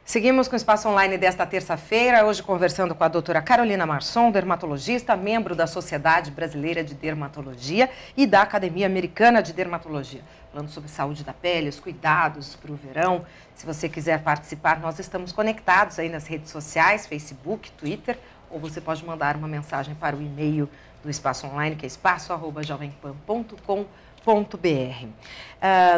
Seguimos com o Espaço Online desta terça-feira, hoje conversando com a doutora Carolina Marson, dermatologista, membro da Sociedade Brasileira de Dermatologia e da Academia Americana de Dermatologia. Falando sobre saúde da pele, os cuidados para o verão. Se você quiser participar, nós estamos conectados aí nas redes sociais, Facebook, Twitter, ou você pode mandar uma mensagem para o e-mail do Espaço Online, que é espaço@jovempan.com.br.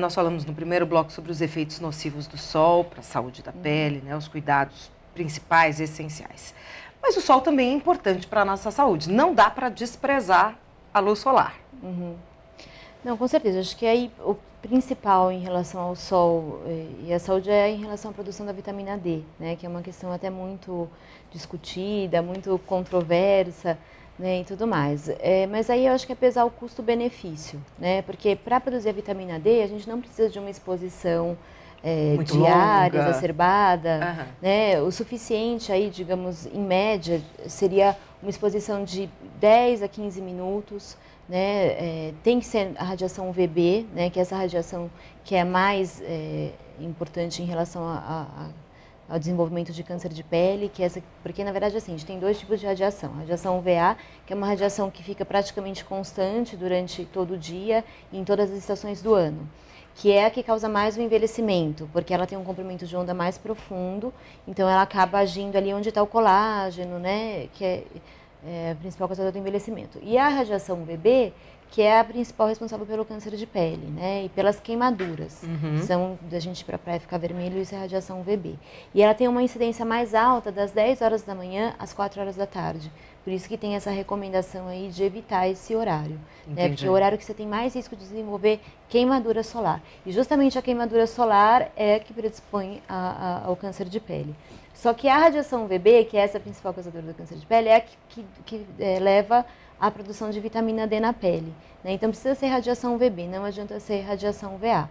Nós falamos no primeiro bloco sobre os efeitos nocivos do sol para a saúde da pele, né, os cuidados principais e essenciais. Mas o sol também é importante para a nossa saúde. Não dá para desprezar a luz solar. Não, com certeza. Acho que aí o principal em relação ao sol e à saúde é em relação à produção da vitamina D, né, que é uma questão até muito discutida, muito controversa, né, e tudo mais. Mas aí eu acho que é pesar o custo-benefício, né, porque para produzir a vitamina D a gente não precisa de uma exposição diária, exacerbada, né, o suficiente aí, digamos, em média, seria uma exposição de 10 a 15 minutos, né, tem que ser a radiação UVB, né, que é essa radiação que é mais importante em relação ao desenvolvimento de câncer de pele, porque na verdade assim, a gente tem dois tipos de radiação. A radiação UVA, que é uma radiação que fica praticamente constante durante todo o dia e em todas as estações do ano, que é a que causa mais o envelhecimento, porque ela tem um comprimento de onda mais profundo, então ela acaba agindo ali onde está o colágeno, né, que é a principal causadora do envelhecimento. E a radiação UVB, que é a principal responsável pelo câncer de pele, né, e pelas queimaduras. São da gente ir para a praia ficar vermelho, isso é radiação UVB. E ela tem uma incidência mais alta das 10 horas da manhã às 4 horas da tarde. Por isso que tem essa recomendação aí de evitar esse horário, né, porque é o horário que você tem mais risco de desenvolver queimadura solar. E justamente a queimadura solar é a que predispõe ao câncer de pele. Só que a radiação UVB, que é essa principal causadora do câncer de pele, é a que leva à produção de vitamina D na pele, né? Então precisa ser radiação UVB, não adianta ser radiação UVA.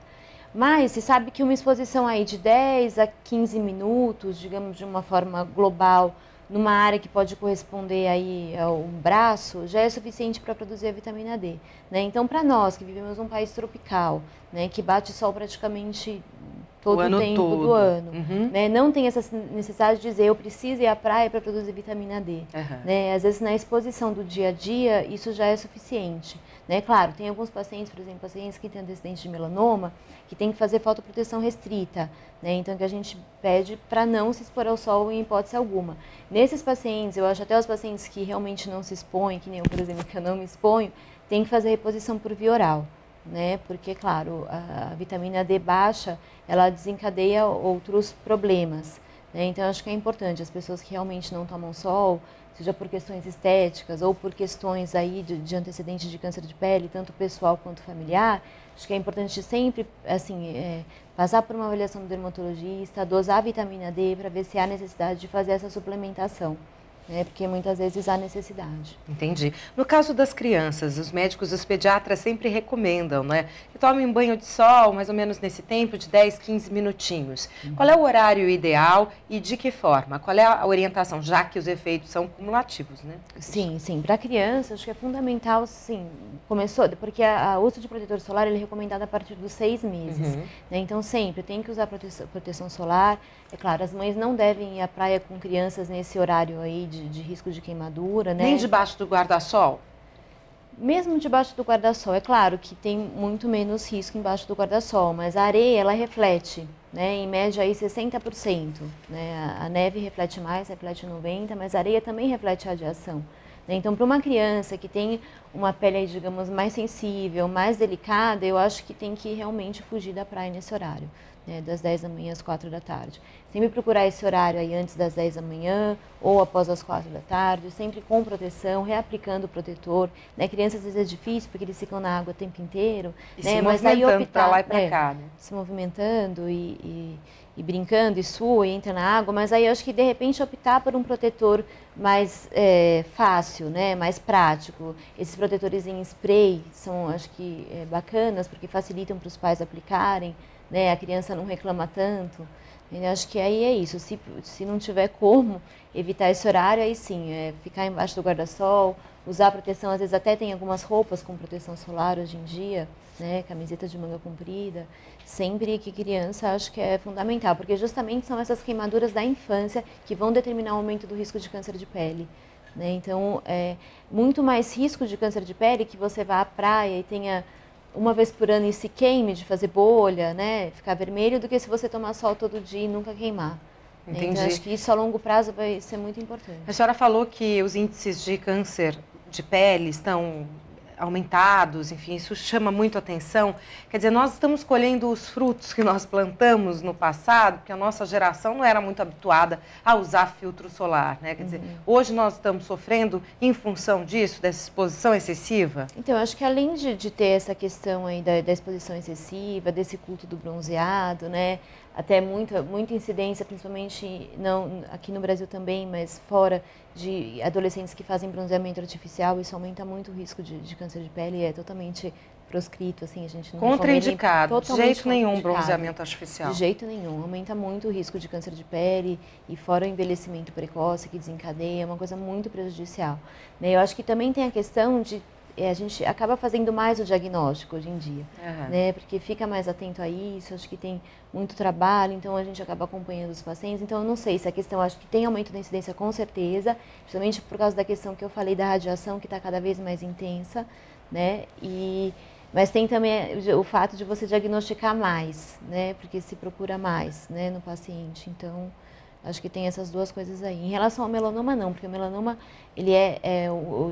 Mas se sabe que uma exposição aí de 10 a 15 minutos, digamos de uma forma global, numa área que pode corresponder aí ao braço, já é suficiente para produzir a vitamina D, né? Então para nós que vivemos num país tropical, né, que bate sol praticamente todo o tempo do ano, né? Não tem essa necessidade de dizer eu preciso ir à praia para produzir vitamina D, né? Às vezes na exposição do dia a dia isso já é suficiente, né? Claro, tem alguns pacientes, por exemplo, pacientes que têm antecedentes de melanoma, que tem que fazer fotoproteção restrita, né? Então que a gente pede para não se expor ao sol em hipótese alguma. Nesses pacientes, eu acho até os pacientes que realmente não se expõem, que nem eu, por exemplo, que eu não me exponho, tem que fazer reposição por via oral, né? Porque, claro, a vitamina D baixa, ela desencadeia outros problemas, né? Então, acho que é importante as pessoas que realmente não tomam sol, seja por questões estéticas ou por questões aí de antecedentes de câncer de pele, tanto pessoal quanto familiar, acho que é importante sempre, assim, passar por uma avaliação do dermatologista, dosar a vitamina D para ver se há necessidade de fazer essa suplementação, né, porque muitas vezes há necessidade. Entendi. No caso das crianças, os médicos, os pediatras sempre recomendam, né, que tomem um banho de sol, mais ou menos nesse tempo, de 10, 15 minutinhos. Qual é o horário ideal e de que forma? Qual é a orientação, já que os efeitos são cumulativos, né? Sim, sim. Para criança, acho que é fundamental, sim, porque o uso de protetor solar ele é recomendado a partir dos 6 meses, né? Então, sempre tem que usar proteção solar. É claro, as mães não devem ir à praia com crianças nesse horário aí de risco de queimadura, né? Nem debaixo do guarda-sol? Mesmo debaixo do guarda-sol, é claro que tem muito menos risco embaixo do guarda-sol, mas a areia, ela reflete, né, em média aí 60%, né? A neve reflete mais, reflete 90%, mas a areia também reflete radiação, né? Então, para uma criança que tem uma pele, digamos, mais sensível, mais delicada, eu acho que tem que realmente fugir da praia nesse horário, né, das 10 da manhã às 4 da tarde. Sempre procurar esse horário aí antes das 10 da manhã ou após as 4 da tarde, sempre com proteção, reaplicando o protetor, né? Crianças às vezes é difícil porque eles ficam na água o tempo inteiro, e né? se Mas aí movimentando optar, para lá e para cá, né? se movimentando e brincando, e sua, e entra na água, mas aí eu acho que de repente optar por um protetor mais fácil, né, mais prático. Esses protetores em spray são, acho que, bacanas, porque facilitam para os pais aplicarem, né, a criança não reclama tanto, Eu acho que aí é isso, se não tiver como evitar esse horário, aí sim, ficar embaixo do guarda-sol, usar proteção, às vezes até tem algumas roupas com proteção solar hoje em dia, né, camiseta de manga comprida, sempre que criança, acho que é fundamental, porque justamente são essas queimaduras da infância que vão determinar o aumento do risco de câncer de pele. Né? Então, é muito mais risco de câncer de pele que você vá à praia e tenha uma vez por ano e se queime de fazer bolha, né, ficar vermelho, do que se você tomar sol todo dia e nunca queimar. Entendi. Então, acho que isso a longo prazo vai ser muito importante. A senhora falou que os índices de câncer de pele estão aumentados, enfim, isso chama muito atenção. Quer dizer, nós estamos colhendo os frutos que nós plantamos no passado, porque a nossa geração não era muito habituada a usar filtro solar, né? Quer dizer, hoje nós estamos sofrendo em função disso, dessa exposição excessiva? Então, eu acho que além de ter essa questão aí da exposição excessiva, desse culto do bronzeado, né? Até muita incidência, principalmente não, aqui no Brasil também, mas fora, de adolescentes que fazem bronzeamento artificial, isso aumenta muito o risco de câncer de pele e é totalmente proscrito, assim, a gente não contraindicado, de jeito nenhum bronzeamento artificial. De jeito nenhum, aumenta muito o risco de câncer de pele e fora o envelhecimento precoce que desencadeia, é uma coisa muito prejudicial. Né? Eu acho que também tem a questão de a gente acaba fazendo mais o diagnóstico hoje em dia, né? Porque fica mais atento a isso, acho que tem muito trabalho, então a gente acaba acompanhando os pacientes. Então, eu não sei se a questão, acho que tem aumento da incidência com certeza, principalmente por causa da questão que eu falei da radiação, que está cada vez mais intensa, né? Mas tem também o fato de você diagnosticar mais, né? Porque se procura mais, né, no paciente. Então, acho que tem essas duas coisas aí. Em relação ao melanoma, não, porque o melanoma, ele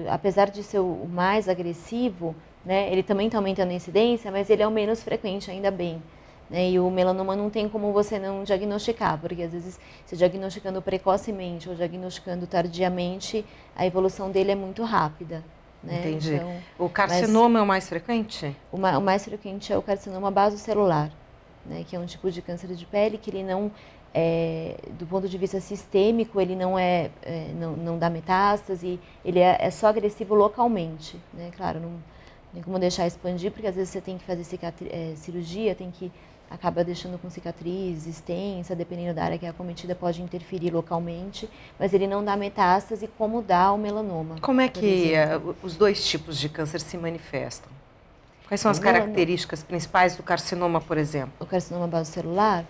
apesar de ser o mais agressivo, né, ele também está aumentando a incidência, mas ele é o menos frequente, ainda bem. Né, e o melanoma não tem como você não diagnosticar, porque às vezes, se diagnosticando precocemente ou diagnosticando tardiamente, a evolução dele é muito rápida. Né? Entendi. Então, o carcinoma é o mais frequente? O mais frequente é o carcinoma basocelular, né, que é um tipo de câncer de pele que ele não... do ponto de vista sistêmico, ele não dá metástase, ele é só agressivo localmente, né? Claro, não tem como deixar expandir, porque às vezes você tem que fazer cirurgia, acaba deixando com cicatriz extensa, dependendo da área que é acometida, pode interferir localmente, mas ele não dá metástase como dá o melanoma. Como é que os dois tipos de câncer se manifestam? Quais são as características principais do carcinoma, por exemplo? O carcinoma basocelular?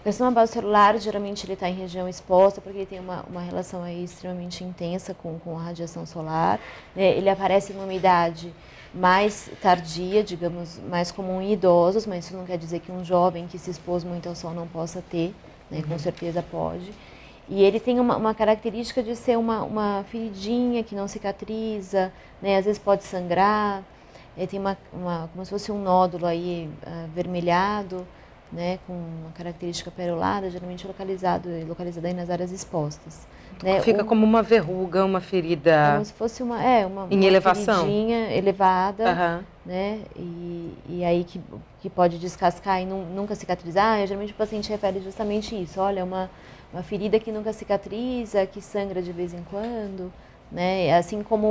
O carcinoma basocelular, geralmente, ele está em região exposta, porque ele tem uma relação aí extremamente intensa com a radiação solar. Né? Ele aparece numa idade mais tardia, digamos, mais comum em idosos, mas isso não quer dizer que um jovem que se expôs muito ao sol não possa ter, né? Com certeza pode. E ele tem uma característica de ser uma feridinha que não cicatriza, né? Às vezes pode sangrar, ele tem como se fosse um nódulo aí avermelhado, né, com uma característica perolada, geralmente localizada aí nas áreas expostas. Né? Fica como uma verruga, uma ferida... Como se fosse uma elevação. Feridinha elevada, né? E aí que pode descascar e nunca cicatrizar. Geralmente o paciente refere justamente isso. Olha, uma ferida que nunca cicatriza, que sangra de vez em quando... Né? Assim como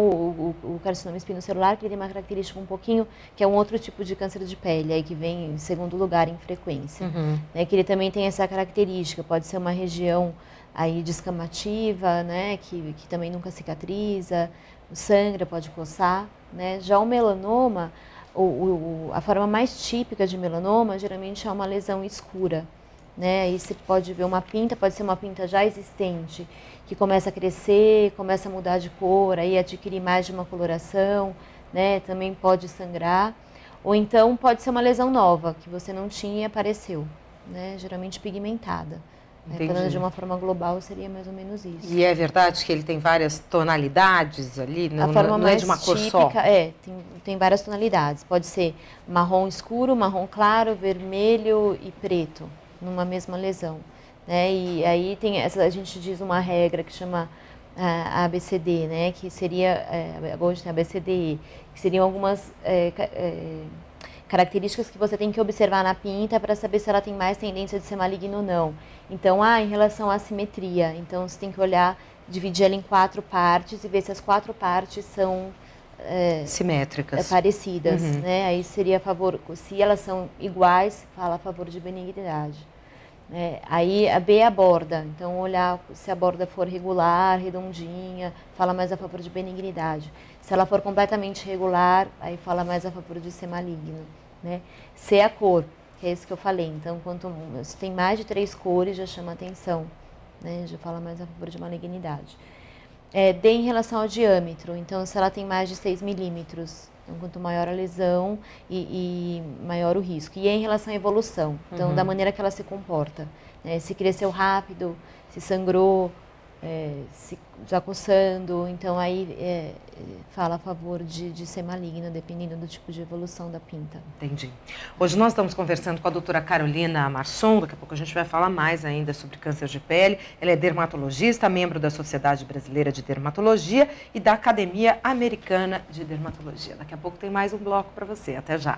o carcinoma espinocelular, que ele tem uma característica um pouquinho, que é um outro tipo de câncer de pele, aí que vem em segundo lugar em frequência. Né? Que ele também tem essa característica, pode ser uma região aí descamativa, né? Que também nunca cicatriza, sangra, pode coçar. Né? Já o melanoma, a forma mais típica de melanoma, geralmente é uma lesão escura. Né? Aí você pode ver uma pinta, pode ser uma pinta já existente, que começa a crescer, começa a mudar de cor, aí adquirir mais de uma coloração, né? Também pode sangrar. Ou então pode ser uma lesão nova, que você não tinha e apareceu, né? Geralmente pigmentada. Falando de uma forma global, seria mais ou menos isso. E é verdade que ele tem várias tonalidades ali? Não é de uma cor só? Tem várias tonalidades. Pode ser marrom escuro, marrom claro, vermelho e preto, numa mesma lesão. Né? E aí a gente diz uma regra que chama ABCD, né? Que seria, hoje tem ABCDE, que seriam algumas características que você tem que observar na pinta para saber se ela tem mais tendência de ser maligna ou não. Então, em relação à simetria, então você tem que olhar, dividir ela em 4 partes e ver se as 4 partes são simétricas, parecidas. Né? Aí seria a favor, se elas são iguais, fala a favor de benignidade. Aí a B é a borda, então olhar se a borda for regular, redondinha, fala mais a favor de benignidade. Se ela for completamente regular, aí fala mais a favor de ser maligno, né? C é a cor, que é isso que eu falei, então se tem mais de 3 cores já chama atenção, né? Já fala mais a favor de malignidade. D em relação ao diâmetro, então se ela tem mais de 6 milímetros, então quanto maior a lesão e maior o risco. E em relação à evolução, então da maneira que ela se comporta, né? Se cresceu rápido, se sangrou, se já coçando, então aí fala a favor de ser maligna, dependendo do tipo de evolução da pinta. Entendi. Hoje nós estamos conversando com a doutora Carolina Marson, daqui a pouco a gente vai falar mais ainda sobre câncer de pele. Ela é dermatologista, membro da Sociedade Brasileira de Dermatologia e da Academia Americana de Dermatologia. Daqui a pouco tem mais um bloco para você. Até já.